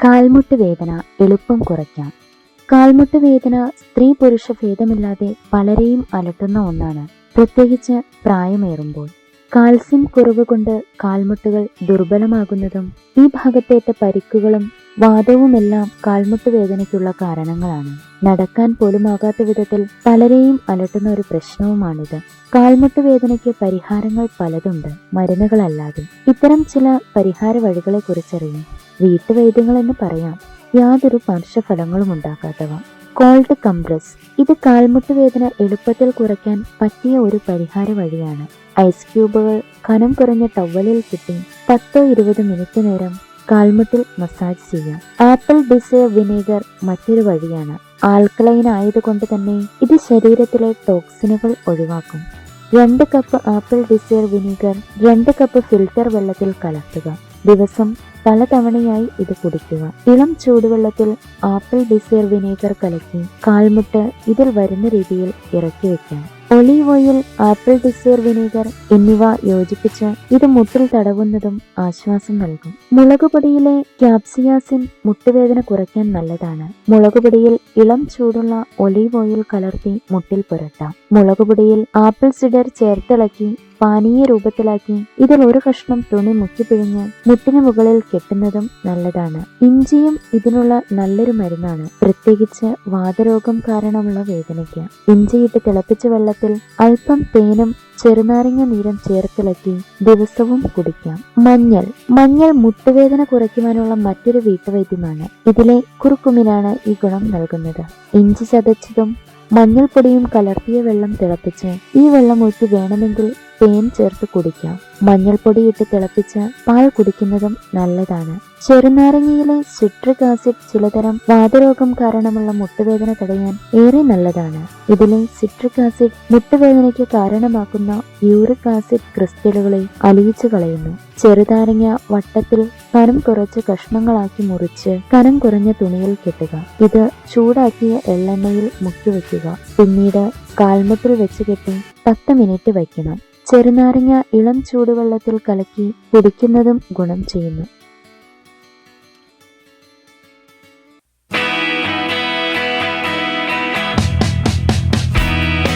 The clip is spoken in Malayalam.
കാൽമുട്ട് വേദന എളുപ്പം കുറയ്ക്കാം. കാൽമുട്ട് വേദന സ്ത്രീ പുരുഷ ഭേദമില്ലാതെ പലരെയും അലട്ടുന്ന ഒന്നാണ്, പ്രത്യേകിച്ച് പ്രായമേറുമ്പോൾ. കാൽസ്യം കുറവ് കൊണ്ട് കാൽമുട്ടുകൾ ദുർബലമാകുന്നതും ഈ ഭാഗത്തേറ്റ പരിക്കുകളും വാതവുമെല്ലാം കാൽമുട്ട് വേദനയ്ക്കുള്ള കാരണങ്ങളാണ്. നടക്കാൻ പോലുമാകാത്ത വിധത്തിൽ പലരെയും അലട്ടുന്ന ഒരു പ്രശ്നവുമാണിത്. കാൽമുട്ട് വേദനയ്ക്ക് പരിഹാരങ്ങൾ പലതുണ്ട്, മരുന്നുകളല്ലാതെ. ഇത്തരം ചില പരിഹാര വഴികളെ കുറിച്ചറിയാം. വീട്ടുവൈദ്യങ്ങൾ എന്ന് പറയാം, യാതൊരു പാർശ്വഫലങ്ങളും ഉണ്ടാക്കാത്തവ. Called compress. ഇത് കാൽമുട്ട് വേദന എളുപ്പത്തിൽ കുറയ്ക്കാൻ പറ്റിയ ഒരു പരിഹാര വഴിയാണ്. ഐസ് ക്യൂബുകൾ കനം കുറഞ്ഞ ടവലിൽ കിട്ടി 10-20 മിനിറ്റ് നേരം കാൽമുട്ടിൽ മസാജ് ചെയ്യാം. ആപ്പിൾ ഡിസയർ വിനീഗർ മറ്റൊരു വഴിയാണ്. ആൽക്കലൈൻ ആയതുകൊണ്ട് തന്നെ ഇത് ശരീരത്തിലെ ടോക്സിനുകൾ ഒഴിവാക്കും. 2 കപ്പ് ആപ്പിൾ ഡിസയർ വിനീഗർ 2 കപ്പ് ഫിൽറ്റർ വെള്ളത്തിൽ കലർത്തുക. ദിവസം പലതവണയായി ഇത് കുടിക്കുക. ഇളം ചൂടുവെള്ളത്തിൽ ആപ്പിൾ ഡിസയർ വിനീഗർ കലക്കി കാൽമുട്ട് ഇതിൽ വരുന്ന രീതിയിൽ ഇറക്കി വെക്കാം. ഒലീവ് ഓയിൽ, ആപ്പിൾ ഡിസയർ വിനീഗർ എന്നിവ യോജിപ്പിച്ച് ഇത് മുട്ടിൽ തടവുന്നതും ആശ്വാസം നൽകും. മുളകുപൊടിയിലെ ക്യാപ്സിയാസിൻ മുട്ടുവേദന കുറയ്ക്കാൻ നല്ലതാണ്. മുളകുപൊടിയിൽ ഇളം ചൂടുള്ള ഒലീവ് ഓയിൽ കലർത്തി മുട്ടിൽ പുരട്ടാം. മുളകുപൊടിയിൽ ആപ്പിൾ സിഡർ ചേർത്തിളക്കി പാനീയ രൂപത്തിലാക്കി ഇതിൽ ഒരു കഷ്ണം തുണി മുക്കിപ്പിഴിഞ്ഞ് മുട്ടിന് മുകളിൽ കെട്ടുന്നതും നല്ലതാണ്. ഇഞ്ചിയും ഇതിനുള്ള നല്ലൊരു മരുന്നാണ്, പ്രത്യേകിച്ച് വാതരോഗം കാരണമുള്ള വേദനയ്ക്ക്. ഇഞ്ചിയിട്ട് തിളപ്പിച്ച വെള്ളത്തിൽ അല്പം തേനും ചെറുനാരങ്ങ നീരും ചേർത്തിളക്കി ദിവസവും കുടിക്കാം. മഞ്ഞൾ മുട്ടുവേദന കുറയ്ക്കുവാനുള്ള മറ്റൊരു വീട്ടുവൈദ്യമാണ്. ഇതിലെ കുറുക്കുമിനാണ് ഈ ഗുണം നൽകുന്നത്. ഇഞ്ചി ചതച്ചതും മഞ്ഞൾപ്പൊടിയും കലർത്തിയ വെള്ളം തിളപ്പിച്ച് ഈ വെള്ളം ഊറ്റി വേണമെങ്കിൽ തേൻ ചേർത്ത് കുടിക്കാം. മഞ്ഞൾപ്പൊടി ഇട്ട് തിളപ്പിച്ച് പാൽ കുടിക്കുന്നതും നല്ലതാണ്. ചെറുനാരങ്ങയിലെ സിട്രിക് ആസിഡ് ചിലതരം വാതരോഗം കാരണമുള്ള മുട്ടുവേദന തടയാൻ ഏറെ നല്ലതാണ്. ഇതിലെ സിട്രിക് ആസിഡ് മുട്ടുവേദനയ്ക്ക് കാരണമാക്കുന്ന യൂറിക് ആസിഡ് ക്രിസ്റ്റലുകളെ അലിയിച്ചു കളയുന്നു. ചെറുനാരങ്ങ വട്ടത്തിൽ കനം കുറച്ച് കഷ്ണങ്ങളാക്കി മുറിച്ച് കനം കുറഞ്ഞ തുണിയിൽ കെട്ടുക. ഇത് ചൂടാക്കിയ എള്ളെണ്ണയിൽ മുക്കിവെക്കുക. പിന്നീട് കാൽമുട്ടിൽ വെച്ച് കെട്ടി 10 മിനിറ്റ് വയ്ക്കണം. ചെറുനാരങ്ങ ഇളം ചൂടുവെള്ളത്തിൽ കലക്കി കുടിക്കുന്നതും ഗുണം ചെയ്യുന്നു.